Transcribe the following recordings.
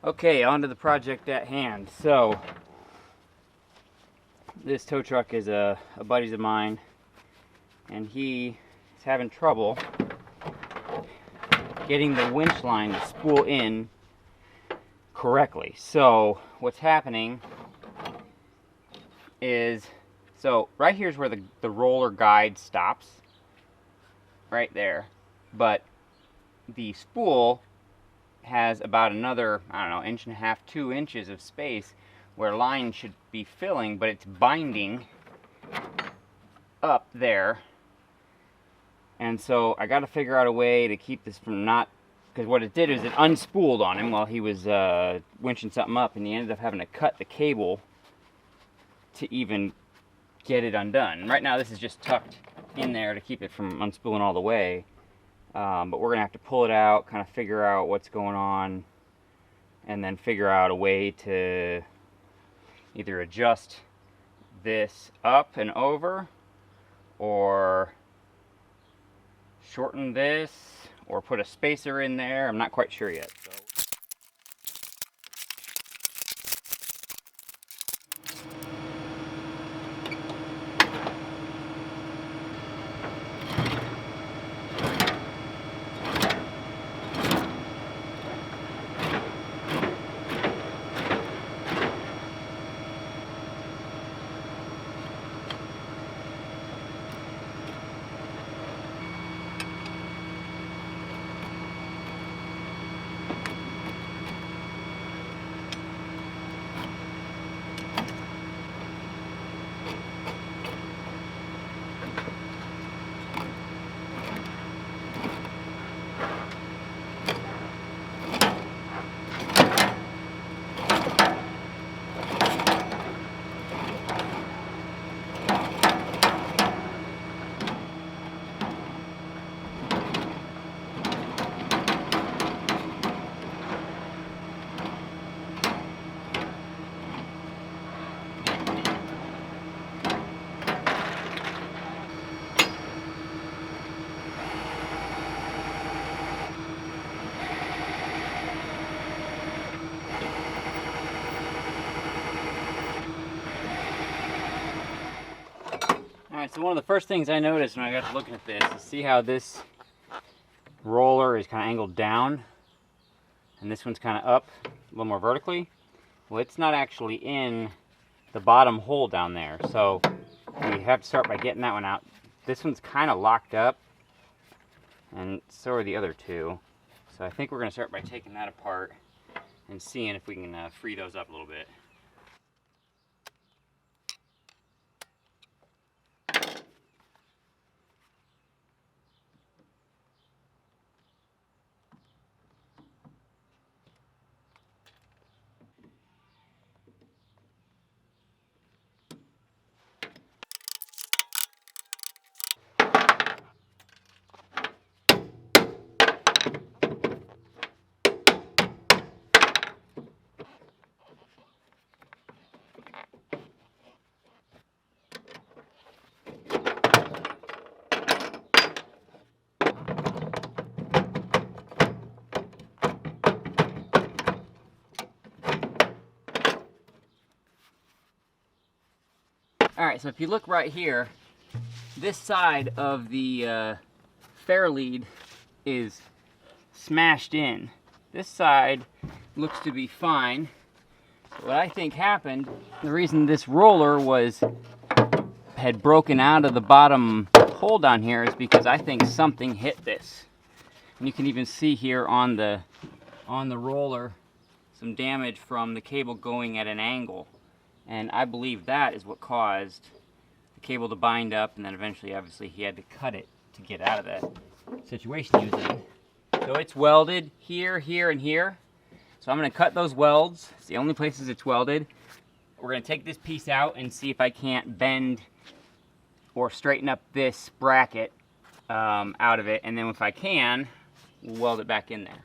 Okay, on to the project at hand. So, this tow truck is a buddy of mine, and he is having trouble getting the winch line to spool in correctly. So, what's happening is, so right here's where the roller guide stops, right there, but the spool has about another, I don't know, 1.5 to 2 inches of space where line should be filling, but it's binding up there. And so I got to figure out a way to keep this from not, because what it did is it unspooled on him while he was winching something up, and he ended up having to cut the cable to even get it undone. Right now this is just tucked in there to keep it from unspooling all the way. But we're going to have to pull it out, kind of figure out what's going on, and then figure out a way to either adjust this up and over, or shorten this, or put a spacer in there. I'm not quite sure yet. So. Alright, so one of the first things I noticed when I got to looking at this is see how this roller is kind of angled down and this one's kind of up a little more vertically. Well, it's not actually in the bottom hole down there, so we have to start by getting that one out. This one's kind of locked up, and so are the other two. So I think we're going to start by taking that apart and seeing if we can free those up a little bit. Alright, so if you look right here, this side of the fair lead is smashed in. This side looks to be fine. What I think happened, the reason this roller had broken out of the bottom hole down here is because I think something hit this. And you can even see here on the roller some damage from the cable going at an angle. And I believe that is what caused the cable to bind up, and then eventually, obviously, he had to cut it to get out of that situation he was in. So it's welded here, here, and here. So I'm going to cut those welds. It's the only places it's welded. We're going to take this piece out and see if I can't bend or straighten up this bracket out of it. And then if I can, we'll weld it back in there.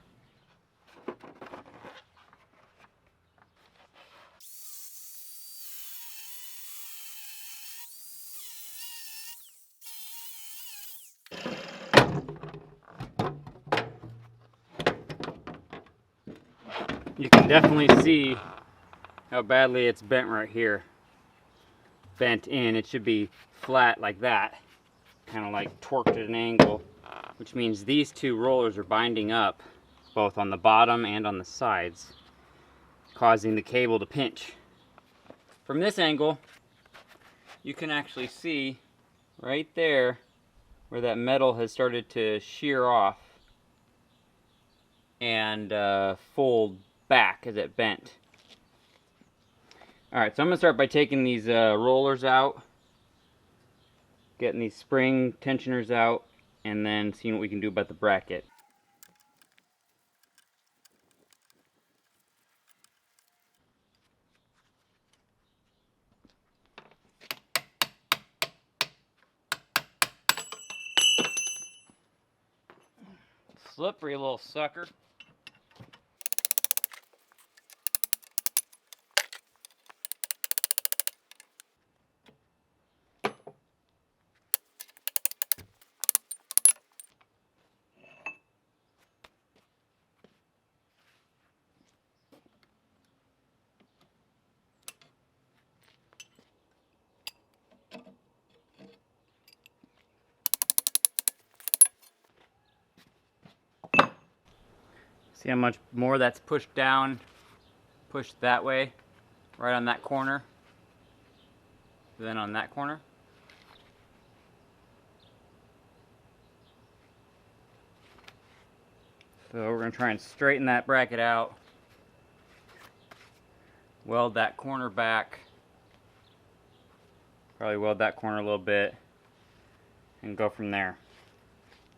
You can definitely see how badly it's bent right here. Bent in, it should be flat like that, kind of like torqued at an angle, which means these two rollers are binding up both on the bottom and on the sides, causing the cable to pinch. From this angle, you can actually see right there where that metal has started to shear off and fold back as it bent. Alright, so I'm going to start by taking these rollers out, getting these spring tensioners out, and then seeing what we can do about the bracket. Slippery little sucker. See how much more that's pushed down, pushed that way, right on that corner, then on that corner. So we're going to try and straighten that bracket out, weld that corner back, probably weld that corner a little bit, and go from there.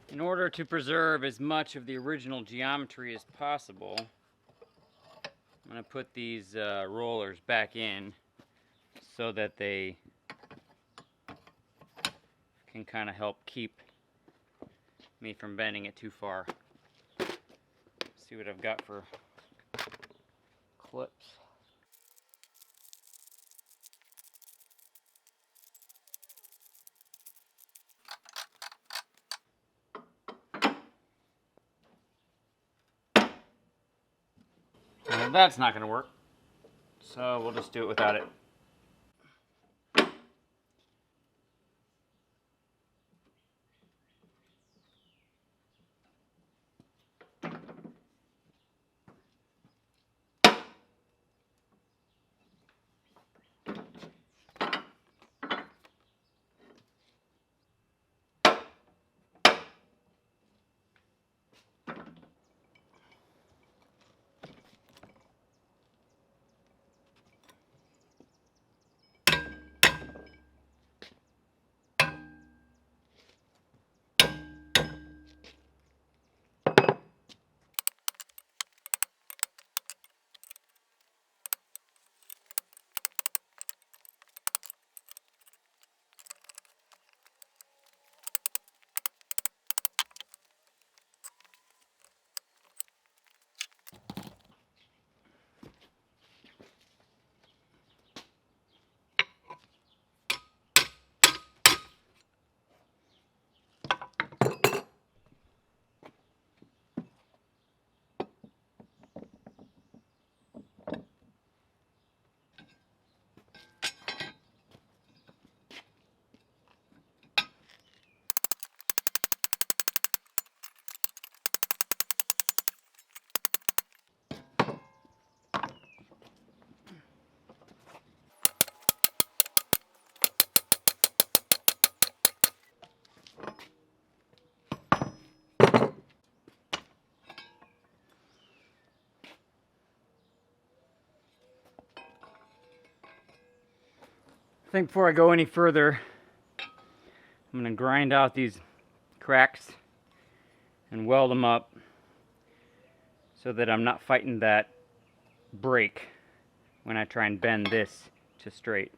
In order to preserve as much of the original geometry as possible, I'm going to put these rollers back in so that they can kind of help keep me from bending it too far. See what I've got for clips. Well, that's not going to work, so we'll just do it without it. I think before I go any further, I'm going to grind out these cracks and weld them up so that I'm not fighting that break when I try and bend this to straight.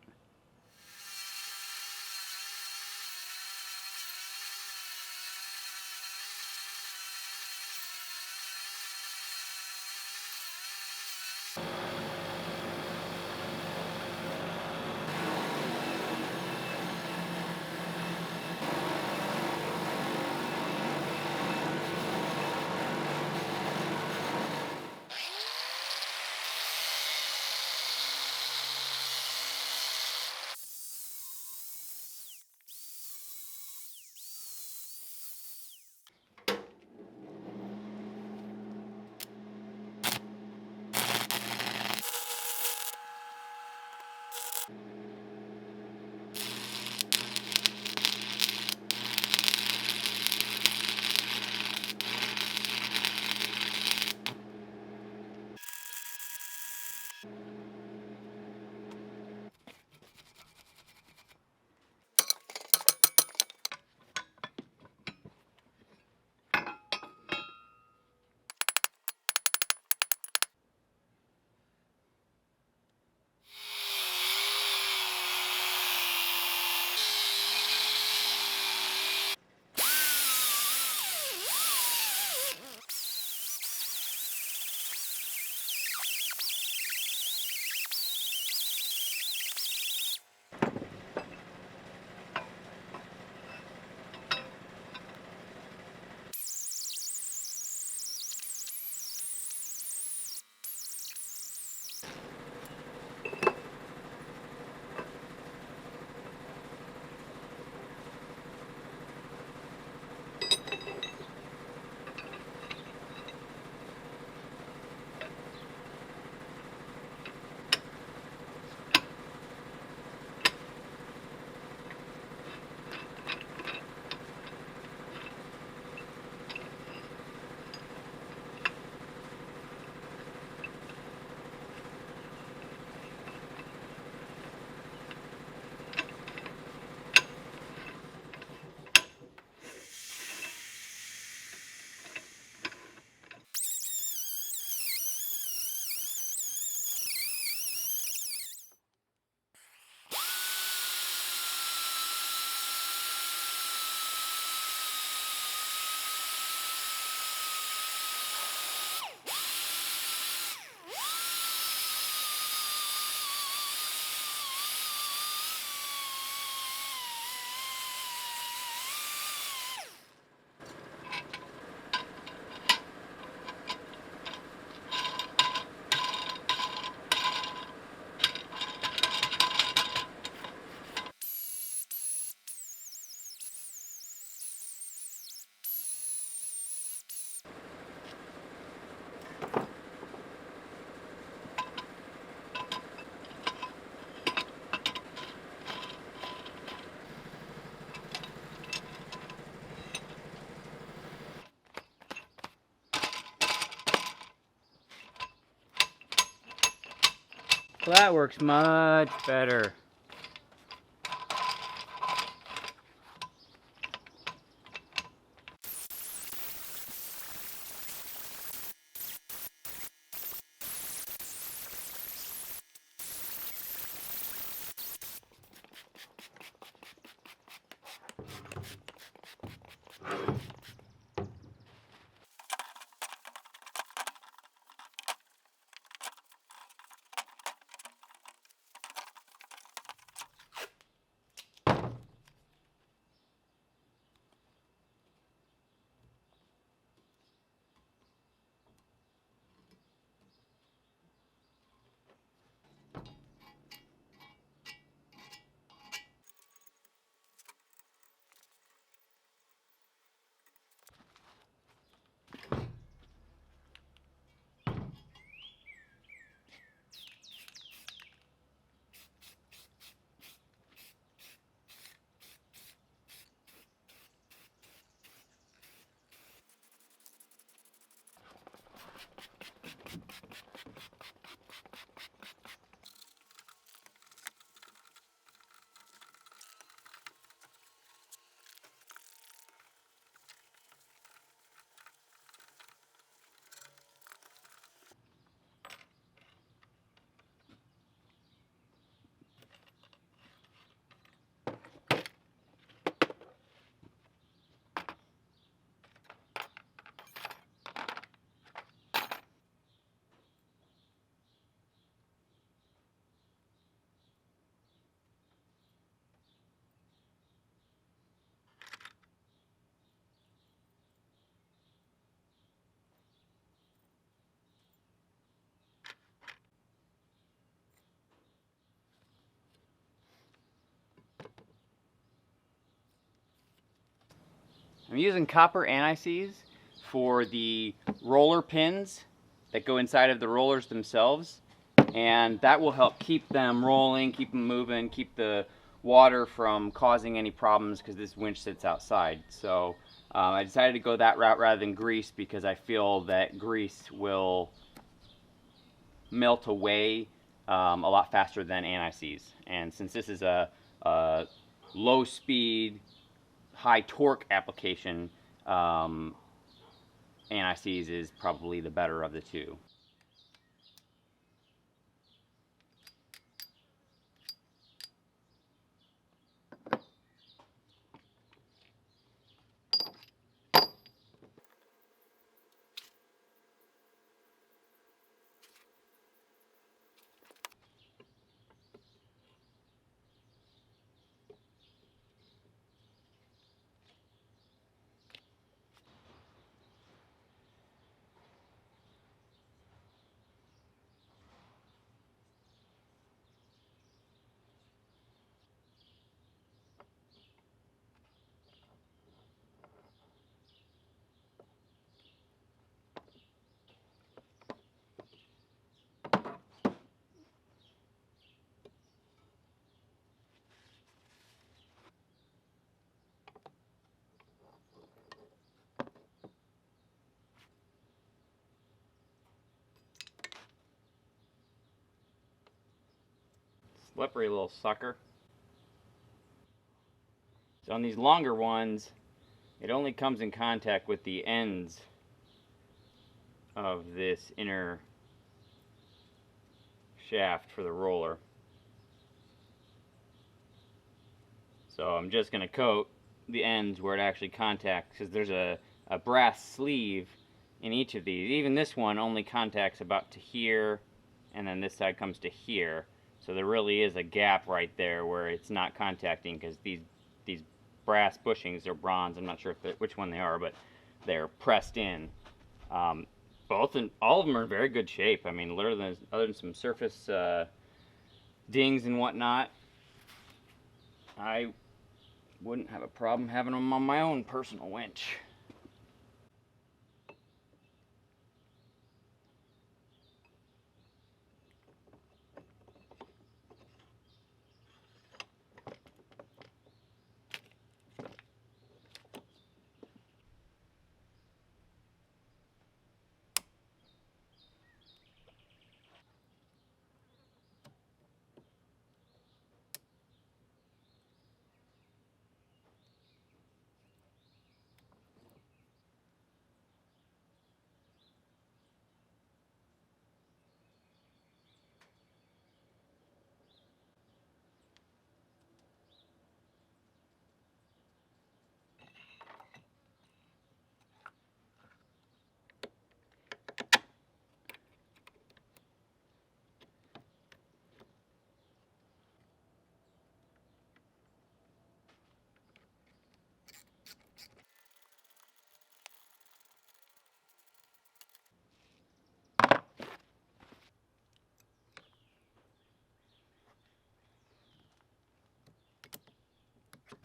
Well, that works much better. I'm using copper anti-seize for the roller pins that go inside of the rollers themselves, and that will help keep them rolling, keep them moving, keep the water from causing any problems because this winch sits outside. So I decided to go that route rather than grease because I feel that grease will melt away a lot faster than anti-seize. And since this is a low speed, high torque application, anti-seize is probably the better of the two. Slippery little sucker. So on these longer ones, it only comes in contact with the ends of this inner shaft for the roller. So I'm just going to coat the ends where it actually contacts, because there's a brass sleeve in each of these. Even this one only contacts about to here, and then this side comes to here. So there really is a gap right there where it's not contacting, because these brass bushings are bronze. I'm not sure if which one they are, but they're pressed in. All of them are in very good shape. I mean, literally, other than some surface dings and whatnot, I wouldn't have a problem having them on my own personal winch.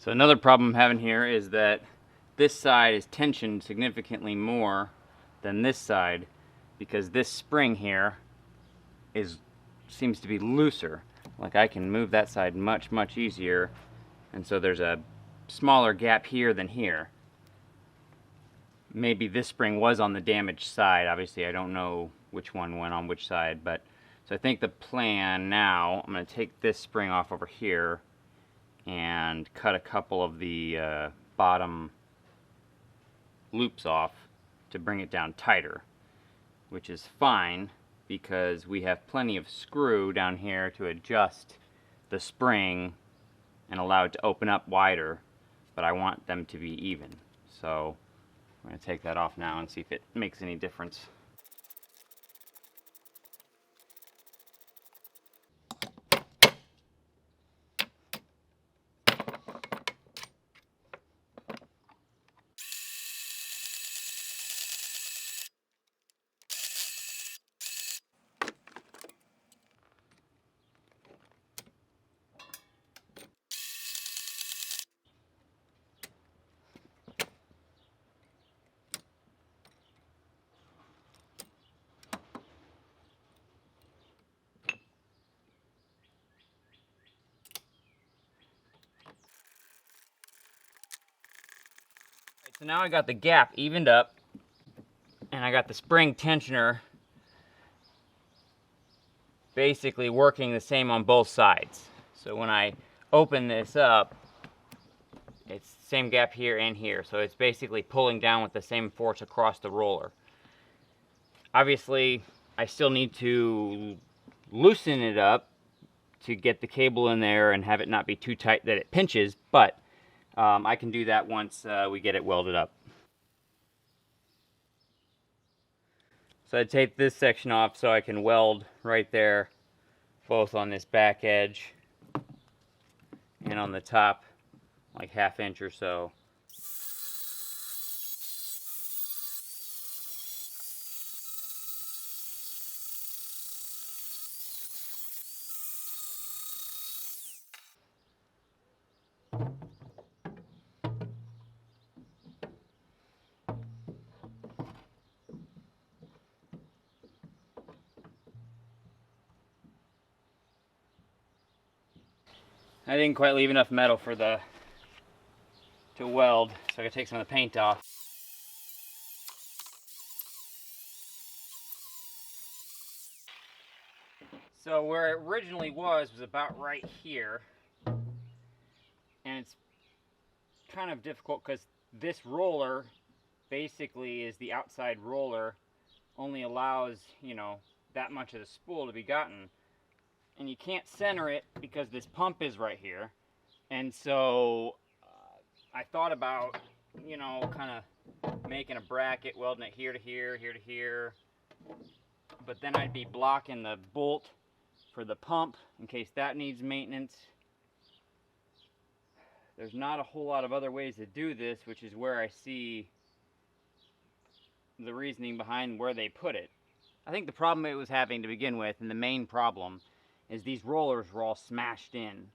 So another problem I'm having here is that this side is tensioned significantly more than this side, because this spring here seems to be looser. Like I can move that side much easier, and so there's a smaller gap here than here. Maybe this spring was on the damaged side. Obviously I don't know which one went on which side, but so I think the plan now, I'm going to take this spring off over here and cut a couple of the bottom loops off to bring it down tighter, which is fine because we have plenty of screw down here to adjust the spring and allow it to open up wider, but I want them to be even. So I'm going to take that off now and see if it makes any difference. So now I got the gap evened up, and I got the spring tensioner basically working the same on both sides. So when I open this up, it's the same gap here and here. So it's basically pulling down with the same force across the roller. Obviously, I still need to loosen it up to get the cable in there and have it not be too tight that it pinches, but I can do that once we get it welded up. So I tape this section off so I can weld right there, both on this back edge and on the top, like 1/2 inch or so. I didn't quite leave enough metal for to weld, so I gotta take some of the paint off. So where it originally was about right here, and it's kind of difficult because this roller basically is the outside roller, only allows, you know, that much of the spool to be gotten. And you can't center it because this pump is right here. And so I thought about, you know, kind of making a bracket, welding it here to here, here to here. But then I'd be blocking the bolt for the pump in case that needs maintenance. There's not a whole lot of other ways to do this, which is where I see the reasoning behind where they put it. I think the problem it was having to begin with, and the main problem, is these rollers were all smashed in.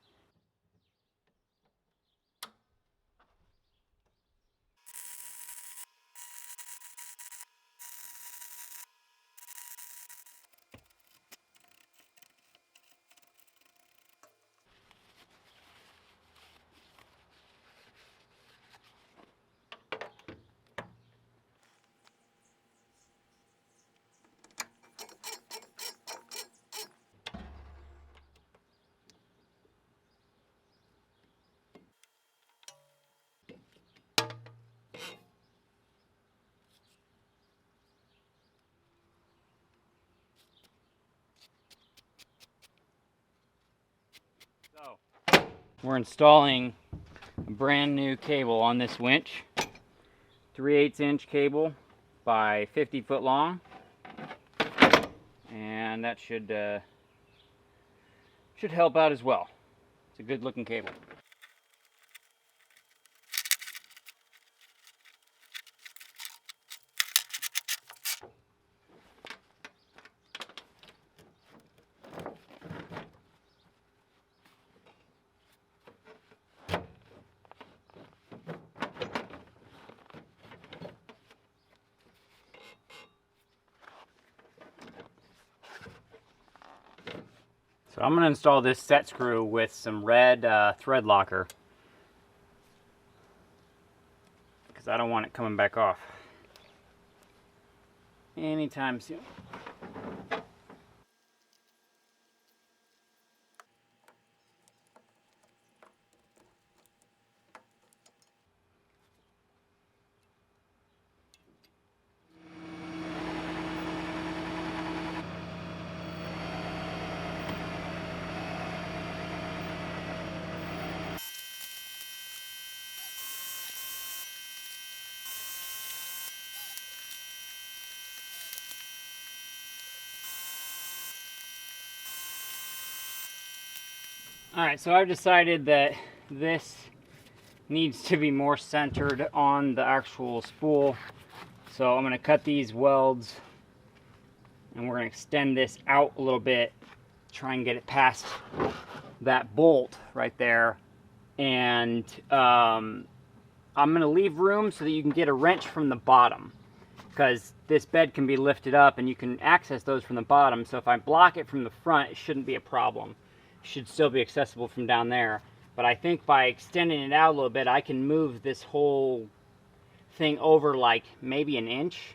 So, we're installing a brand new cable on this winch. 3/8 inch cable by 50 foot long. And that should help out as well. It's a good looking cable. So I'm going to install this set screw with some red thread locker, because I don't want it coming back off anytime soon. Alright, so I've decided that this needs to be more centered on the actual spool. So I'm going to cut these welds and we're going to extend this out a little bit, try and get it past that bolt right there. And I'm going to leave room so that you can get a wrench from the bottom, because this bed can be lifted up and you can access those from the bottom. So if I block it from the front, it shouldn't be a problem. Should still be accessible from down there. But I think by extending it out a little bit, I can move this whole thing over like maybe an inch,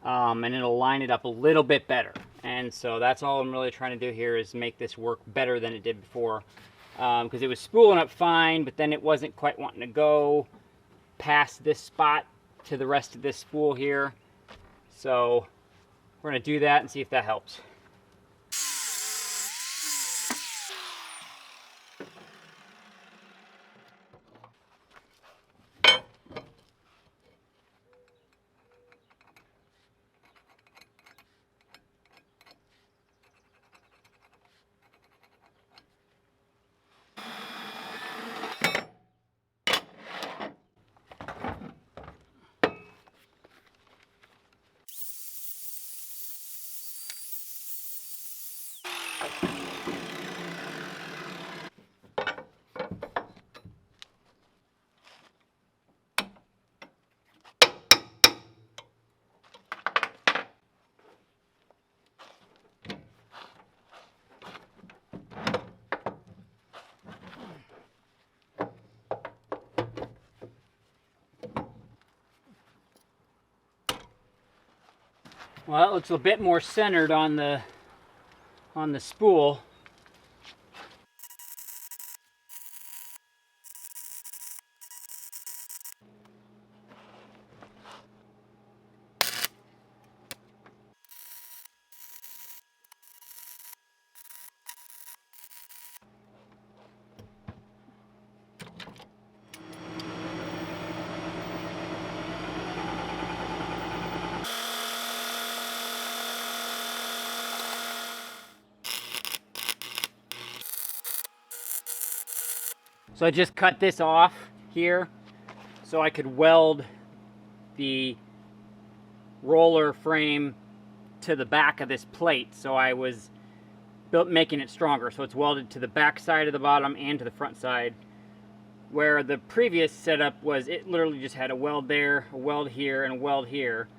and it'll line it up a little bit better. And so that's all I'm really trying to do here, is make this work better than it did before, because it was spooling up fine, but then it wasn't quite wanting to go past this spot to the rest of this spool here. So we're going to do that and see if that helps. Well, it looks a bit more centered on the spool. So I just cut this off here so I could weld the roller frame to the back of this plate. So I was making it stronger. So it's welded to the back side of the bottom and to the front side. Where the previous setup was, it literally just had a weld there, a weld here, and a weld here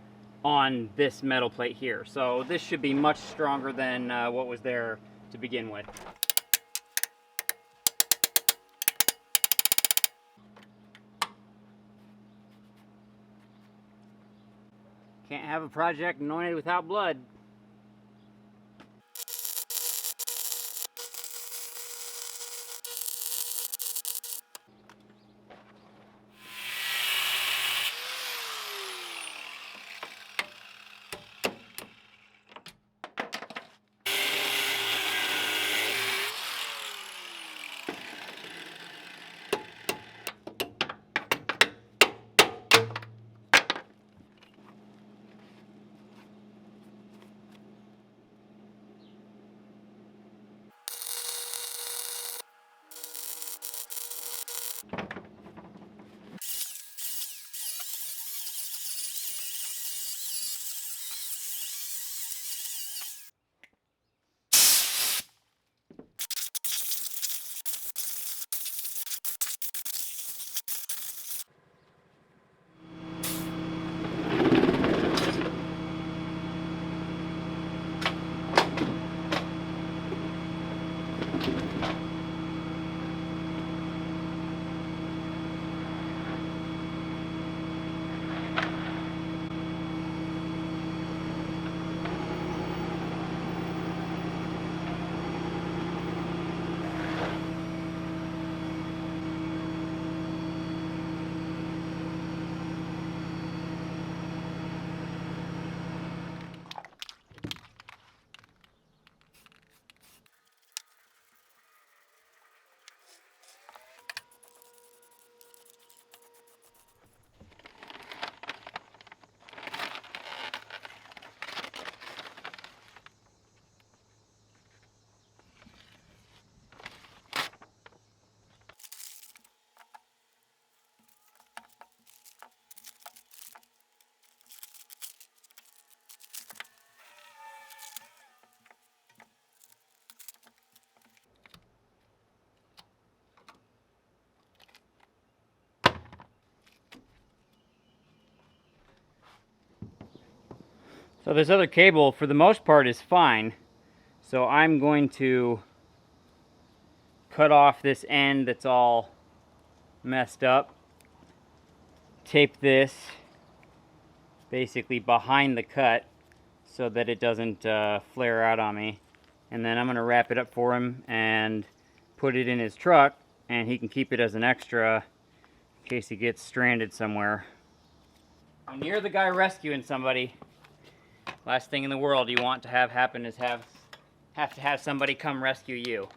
on this metal plate here. So this should be much stronger than what was there to begin with. Can't have a project anointed without blood. So this other cable, for the most part, is fine. So I'm going to cut off this end that's all messed up. Tape this basically behind the cut so that it doesn't flare out on me. And then I'm going to wrap it up for him and put it in his truck, and he can keep it as an extra in case he gets stranded somewhere. When you're the guy rescuing somebody, last thing in the world you want to have happen is have to have somebody come rescue you.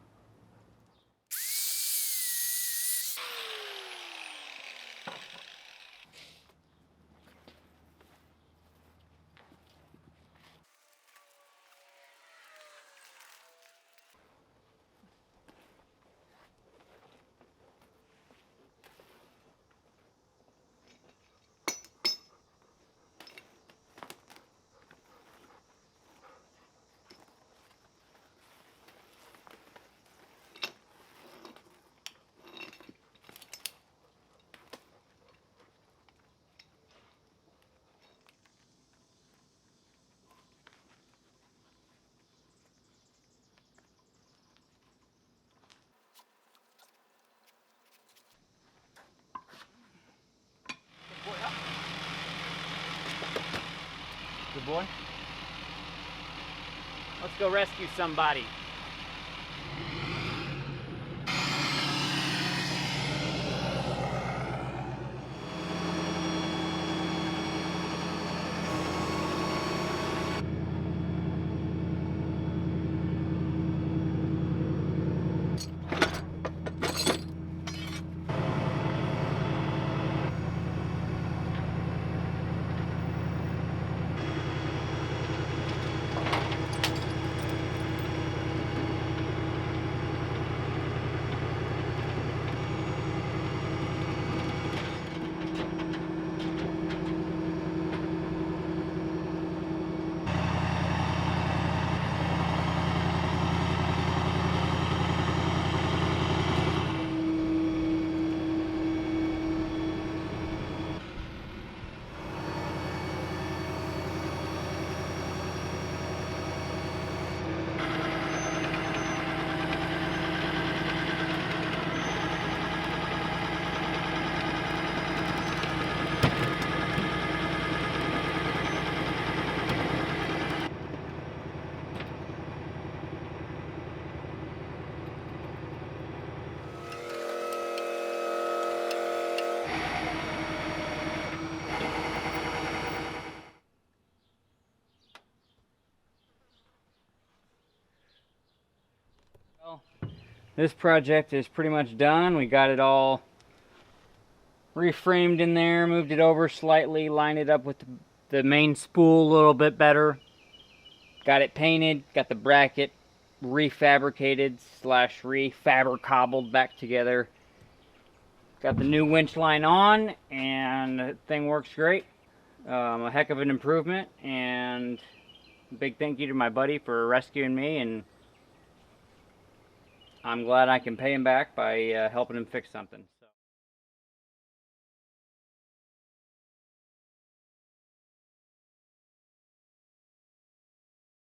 Good boy. Let's go rescue somebody. This project is pretty much done. We got it all reframed in there, moved it over slightly, lined it up with the main spool a little bit better. Got it painted, got the bracket refabricated / refabri-cobbled back together. Got the new winch line on, and the thing works great. A heck of an improvement, and a big thank you to my buddy for rescuing me, and I'm glad I can pay him back by helping him fix something.